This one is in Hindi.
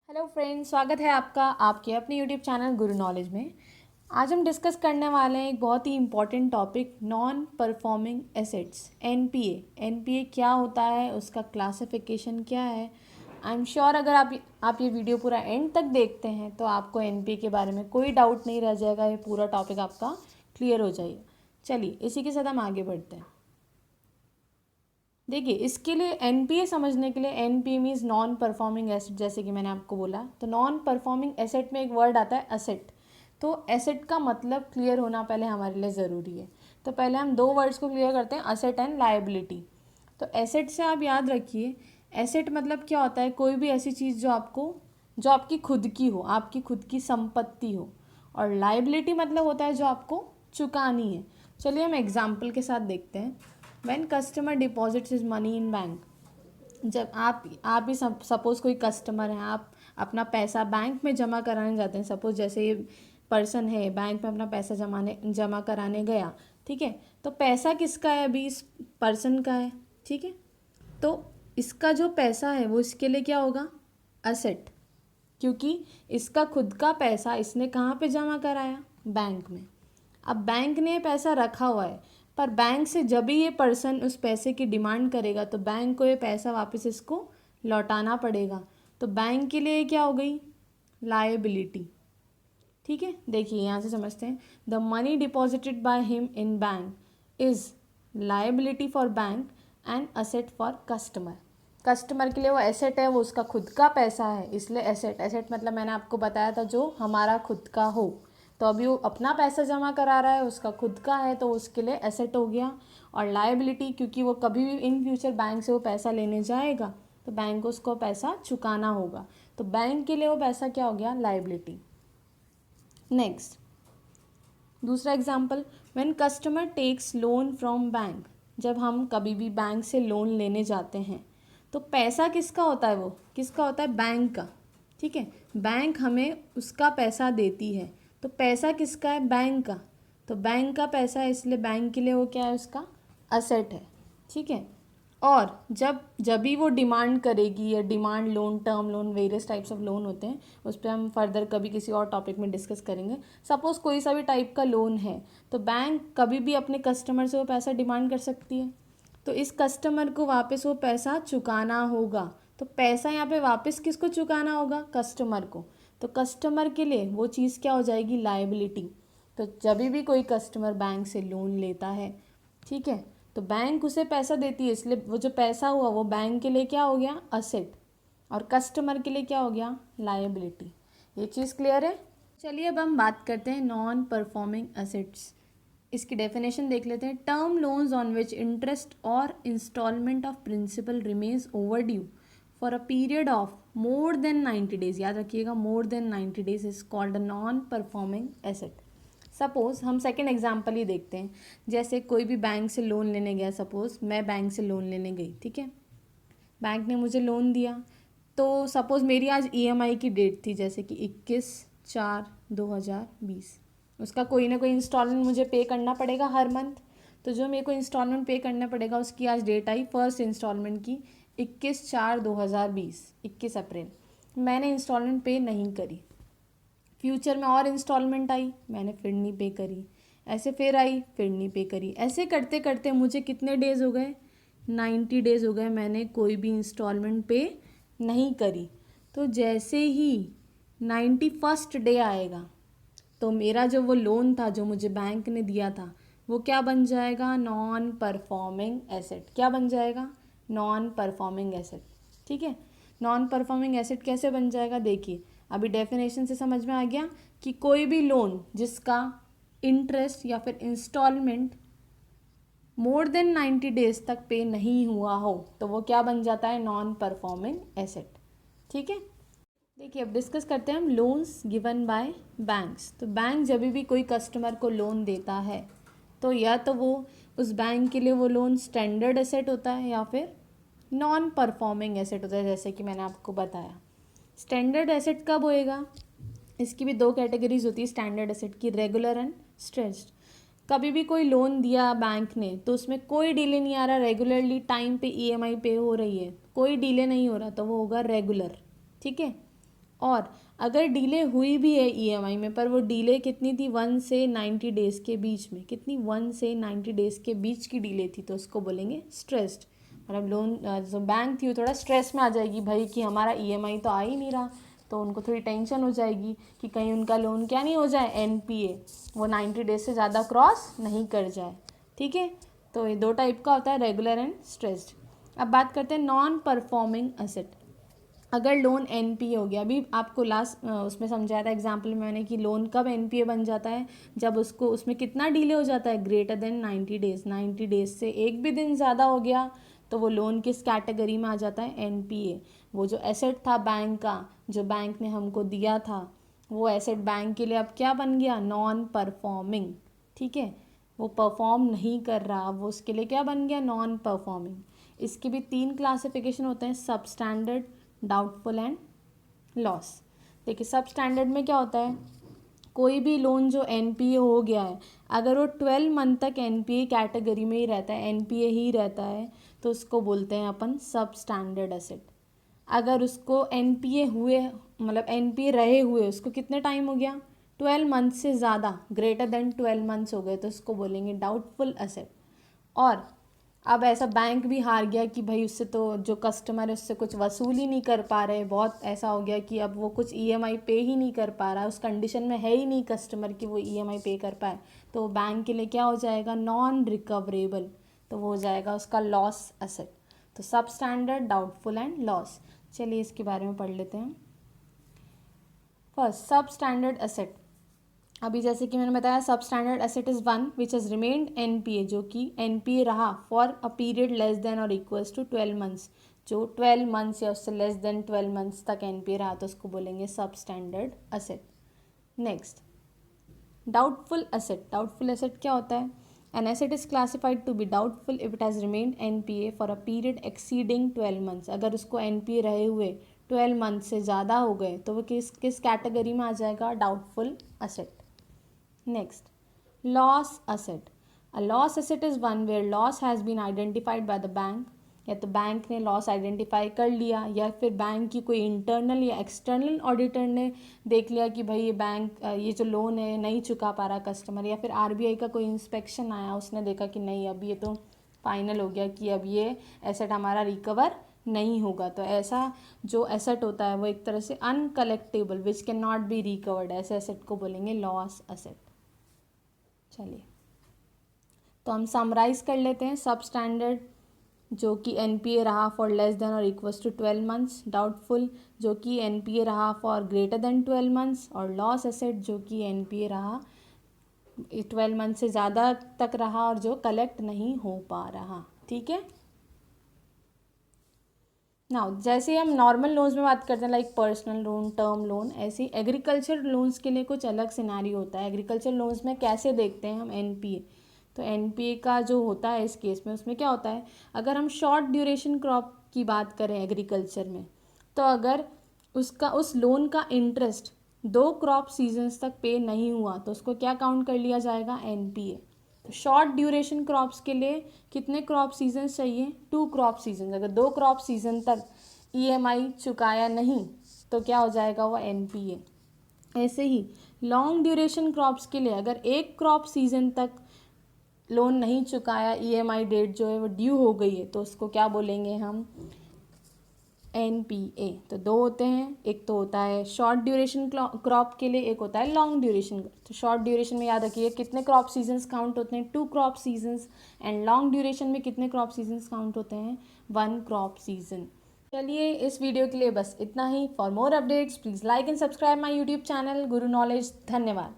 हेलो फ्रेंड्स, स्वागत है आपका आपके अपने यूट्यूब चैनल गुरु नॉलेज में। आज हम डिस्कस करने वाले हैं एक बहुत ही important topic, non performing assets, NPA. NPA क्या होता है, उसका क्लासिफिकेशन क्या है। आई एम श्योर अगर आप ये वीडियो पूरा एंड तक देखते हैं तो आपको एनपीए के बारे में कोई डाउट नहीं रह जाएगा, ये पूरा टॉपिक आपका क्लियर हो जाएगा। चलिए इसी के साथ हम आगे बढ़ते हैं। देखिए, इसके लिए एनपीए समझने के लिए, NPA means non performing asset, जैसे कि मैंने आपको बोला। तो नॉन परफॉर्मिंग एसेट में एक वर्ड आता है एसेट। तो एसेट का मतलब क्लियर होना पहले हमारे लिए ज़रूरी है। तो पहले हम दो वर्ड्स को क्लियर करते हैं, एसेट एंड लायबिलिटी। तो एसेट से आप याद रखिए, एसेट मतलब क्या होता है, कोई भी ऐसी चीज़ जो आपकी खुद की हो, आपकी खुद की संपत्ति हो। और लायबिलिटी मतलब होता है जो आपको चुकानी है। चलिए हम एग्जाम्पल के साथ देखते हैं। When customer deposits his money in bank, जब आप ही सपोज़ कोई कस्टमर है, आप अपना पैसा बैंक में जमा कराने जाते हैं। सपोज़ जैसे ये पर्सन है, बैंक में अपना पैसा जमा कराने गया, ठीक है। तो पैसा किसका है, अभी इस पर्सन का है, ठीक है। तो इसका जो पैसा है वो इसके लिए क्या होगा, असेट, क्योंकि इसका खुद का पैसा इसने कहाँ पे जमा कराया, बैंक में। अब बैंक ने पैसा रखा हुआ है, पर बैंक से जब भी ये पर्सन उस पैसे की डिमांड करेगा तो बैंक को ये पैसा वापस इसको लौटाना पड़ेगा। तो बैंक के लिए क्या हो गई, लायबिलिटी, ठीक है। देखिए यहाँ से समझते हैं, the money deposited by him in bank is liability for bank and asset for customer. Customer के लिए वो एसेट है, वो उसका खुद का पैसा है, इसलिए एसेट। एसेट मतलब मैंने आपको बताया था जो हमारा खुद का हो। तो अभी वो अपना पैसा जमा करा रहा है, उसका खुद का है, तो उसके लिए एसेट हो गया। और लायबिलिटी, क्योंकि वो कभी भी इन फ्यूचर बैंक से वो पैसा लेने जाएगा तो बैंक को उसको पैसा चुकाना होगा। तो बैंक के लिए वो पैसा क्या हो गया, लायबिलिटी। नेक्स्ट, दूसरा example, when customer takes loan from bank, जब हम कभी भी बैंक से लोन लेने जाते हैं तो पैसा किसका होता है, वो किसका होता है, बैंक का, ठीक है। बैंक हमें उसका पैसा देती है, तो पैसा किसका है, बैंक का। तो बैंक का पैसा है, इसलिए बैंक के लिए वो क्या है, उसका असेट है, ठीक है। और जब भी वो डिमांड करेगी, या demand loan, term loan, various types of loan होते हैं, उस पर हम फर्दर कभी किसी और टॉपिक में डिस्कस करेंगे। सपोज़ कोई सा भी टाइप का लोन है, तो बैंक कभी भी अपने कस्टमर से वो पैसा डिमांड कर सकती है। तो इस कस्टमर को वापस वो पैसा चुकाना होगा। तो पैसा यहाँ पे वापस किसको चुकाना होगा, कस्टमर को। तो कस्टमर के लिए वो चीज़ क्या हो जाएगी, लायबिलिटी। तो जब भी कोई कस्टमर बैंक से लोन लेता है, ठीक है, तो बैंक उसे पैसा देती है, इसलिए वो जो पैसा हुआ वो बैंक के लिए क्या हो गया, असेट। और कस्टमर के लिए क्या हो गया, लायबिलिटी। ये चीज़ क्लियर है। चलिए अब हम बात करते हैं नॉन परफॉर्मिंग एसेट्स। इसकी डेफिनेशन देख लेते हैं। Term loans on which interest और installment of principal remains overdue for a period of more than 90 days, याद रखिएगा, more than 90 days is called a non performing asset. Suppose हम सेकेंड एग्जाम्पल ही देखते हैं। जैसे कोई भी बैंक से लोन लेने गया, सपोज़ मैं बैंक से लोन लेने गई, ठीक है। बैंक ने मुझे लोन दिया, तो सपोज़ मेरी आज ईएमआई की डेट थी, जैसे कि 21/4/2020। उसका कोई ना कोई इंस्टॉलमेंट मुझे पे करना पड़ेगा हर मंथ। तो जो मेरे को इंस्टॉलमेंट पे करना पड़ेगा, उसकी आज डेट आई फर्स्ट इंस्टॉलमेंट की 21/4/2020, 21 अप्रैल। मैंने इंस्टॉलमेंट पे नहीं करी। फ्यूचर में और इंस्टॉलमेंट आई, मैंने फिर नहीं पे करी। ऐसे फिर आई, फिर नहीं पे करी। ऐसे करते करते मुझे कितने डेज़ हो गए, 90 डेज़ हो गए, मैंने कोई भी इंस्टॉलमेंट पे नहीं करी। तो जैसे ही 91st डे आएगा, तो मेरा जो वो लोन था जो मुझे बैंक ने दिया था, वो क्या बन जाएगा, नॉन परफॉर्मिंग एसेट। क्या बन जाएगा, नॉन परफॉर्मिंग एसेट, ठीक है। नॉन परफॉर्मिंग एसेट कैसे बन जाएगा, देखिए अभी डेफिनेशन से समझ में आ गया कि कोई भी लोन जिसका इंटरेस्ट या फिर इंस्टॉलमेंट मोर देन 90 डेज तक पे नहीं हुआ हो, तो वो क्या बन जाता है, नॉन परफॉर्मिंग एसेट, ठीक है। देखिए अब डिस्कस करते हैं हम लोन्स गिवन बाय बैंक्स। तो बैंक जब भी कोई कस्टमर को लोन देता है, तो या तो वो उस बैंक के लिए वो लोन स्टैंडर्ड एसेट होता है या फिर नॉन परफॉर्मिंग एसेट होता है, जैसे कि मैंने आपको बताया। स्टैंडर्ड एसेट कब होएगा, इसकी भी दो कैटेगरीज होती है स्टैंडर्ड एसेट की, रेगुलर एंड स्ट्रेस्ड। कभी भी कोई लोन दिया बैंक ने तो उसमें कोई डिले नहीं आ रहा, रेगुलरली टाइम पे ईएमआई पे हो रही है, कोई डिले नहीं हो रहा, तो वो होगा रेगुलर, ठीक है। और अगर डिले हुई भी है ईएमआई में, पर वो डिले कितनी थी 1 से 90 डेज़ के बीच में, कितनी 1 से 90 डेज़ के बीच की डिले थी, तो उसको बोलेंगे स्ट्रेस्ड। मतलब लोन जो बैंक थी वो थोड़ा स्ट्रेस में आ जाएगी भाई कि हमारा ईएमआई तो आ ही नहीं रहा, तो उनको थोड़ी टेंशन हो जाएगी कि कहीं उनका लोन क्या नहीं हो जाए, एनपीए, वो 90 डेज से ज़्यादा क्रॉस नहीं कर जाए। ठीक है, तो ये दो टाइप का होता है, रेगुलर एंड स्ट्रेस्ड। अब बात करते हैं नॉन परफॉर्मिंग एसेट। अगर लोन एनपीए हो गया, अभी आपको लास्ट उसमें समझाया था एग्जाम्पल में मैंने कि लोन कब एनपीए बन जाता है, जब उसको उसमें कितना डिले हो जाता है, ग्रेटर देन 90 डेज़, 90 डेज़ से एक भी दिन ज़्यादा हो गया तो वो लोन किस कैटेगरी में आ जाता है, एनपीए। वो जो एसेट था बैंक का, जो बैंक ने हमको दिया था, वो एसेट बैंक के लिए अब क्या बन गया, नॉन परफॉर्मिंग। ठीक है, वो परफॉर्म नहीं कर रहा, वो उसके लिए क्या बन गया, नॉन परफॉर्मिंग। इसके भी 3 क्लासिफिकेशन होते हैं, सब स्टैंडर्ड, डाउटफुल एंड लॉस। देखिए सब स्टैंडर्ड में क्या होता है, कोई भी लोन जो एनपीए हो गया है, अगर वो 12 मंथ तक एनपीए कैटेगरी में ही रहता है, एनपीए ही रहता है, तो उसको बोलते हैं अपन सब स्टैंडर्ड एसेट। अगर उसको एनपीए हुए, मतलब एनपीए रहे हुए उसको कितने टाइम हो गया, 12 मंथ से ज़्यादा, ग्रेटर देन 12 मंथ्स हो गए, तो उसको बोलेंगे डाउटफुल एसेट। और अब ऐसा बैंक भी हार गया कि भाई उससे तो जो कस्टमर है उससे कुछ वसूल ही नहीं कर पा रहे, बहुत ऐसा हो गया कि अब वो कुछ ईएमआई पे ही नहीं कर पा रहा, उस कंडीशन में है ही नहीं कस्टमर कि वो ईएमआई पे कर पाए, तो बैंक के लिए क्या हो जाएगा, नॉन रिकवरेबल, तो वो हो जाएगा उसका लॉस एसेट। तो सब स्टैंडर्ड, डाउटफुल एंड लॉस। चलिए इसके बारे में पढ़ लेते हैं। फर्स्ट, सब स्टैंडर्ड एसेट। अभी जैसे कि मैंने बताया, substandard asset is one which has remained NPA, जो कि एनपीए रहा for a period less than और इक्वल्स टू 12 मंथ्स, जो 12 मंथ्स या उससे लेस देन 12 मंथ्स तक एनपीए रहा, तो उसको बोलेंगे substandard asset. Next, doubtful asset. Doubtful asset क्या होता है, an asset is classified to be doubtful if it has remained NPA for a period exceeding 12 months. अगर उसको एनपीए रहे हुए 12 मंथ से ज़्यादा हो गए तो वो किस किस कैटेगरी में आ जाएगा, doubtful asset. Next, loss asset. A loss asset is one where loss has been identified by the bank. या तो बैंक ने लॉस आइडेंटिफाई कर लिया, या फिर बैंक की कोई इंटरनल या एक्सटर्नल ऑडिटर ने देख लिया कि भाई ये बैंक ये जो लोन है नहीं चुका पा रहा कस्टमर, या फिर आरबीआई का कोई इंस्पेक्शन आया, उसने देखा कि नहीं अब ये तो फाइनल हो गया कि अब ये एसेट हमारा रिकवर नहीं होगा। तो ऐसा जो एसेट होता है वो एक तरह से uncollectible which can not be recovered, ऐसे एसेट को बोलेंगे लॉस एसेट। चलिए तो हम समराइज़ कर लेते हैं। सब स्टैंडर्ड जो कि एनपीए रहा फॉर लेस देन और इक्वल्स टू 12 मंथ्स, डाउटफुल जो कि एनपीए रहा फॉर ग्रेटर देन 12 मंथ्स, और लॉस एसेट जो कि एनपीए रहा 12 मंथ से ज़्यादा तक रहा और जो कलेक्ट नहीं हो पा रहा। ठीक है, नाउ जैसे हम नॉर्मल लोन्स में बात करते हैं like personal loan, term loan, ऐसे एग्रीकल्चर लोन्स के लिए कुछ अलग सिनेरियो होता है। एग्रीकल्चर लोन्स में कैसे देखते हैं हम एनपीए, तो एनपीए का जो होता है इस केस में, उसमें क्या होता है, अगर हम शॉर्ट ड्यूरेशन क्रॉप की बात करें एग्रीकल्चर में, तो अगर उसका उस लोन का इंटरेस्ट 2 क्रॉप सीजन्स तक पे नहीं हुआ तो उसको क्या काउंट कर लिया जाएगा, एनपीए। शॉर्ट ड्यूरेशन क्रॉप्स के लिए कितने क्रॉप सीजन्स चाहिए, 2 क्रॉप सीजन। अगर 2 क्रॉप सीजन तक ईएमआई चुकाया नहीं तो क्या हो जाएगा, वो एनपीए। ऐसे ही लॉन्ग ड्यूरेशन क्रॉप्स के लिए अगर 1 क्रॉप सीजन तक लोन नहीं चुकाया, ईएमआई डेट जो है वो ड्यू हो गई है, तो उसको क्या बोलेंगे हम, एनपीए। तो 2 होते हैं, एक तो होता है शॉर्ट ड्यूरेशन क्रॉप के लिए, एक होता है लॉन्ग ड्यूरेशन। तो शॉर्ट ड्यूरेशन में याद रखिए कितने क्रॉप सीजन्स काउंट होते हैं, 2 crop seasons, and long duration में कितने क्रॉप सीजन्स काउंट होते हैं, 1 क्रॉप सीजन। चलिए इस वीडियो के लिए बस इतना ही। For more updates please like and subscribe my YouTube channel Guru knowledge. धन्यवाद।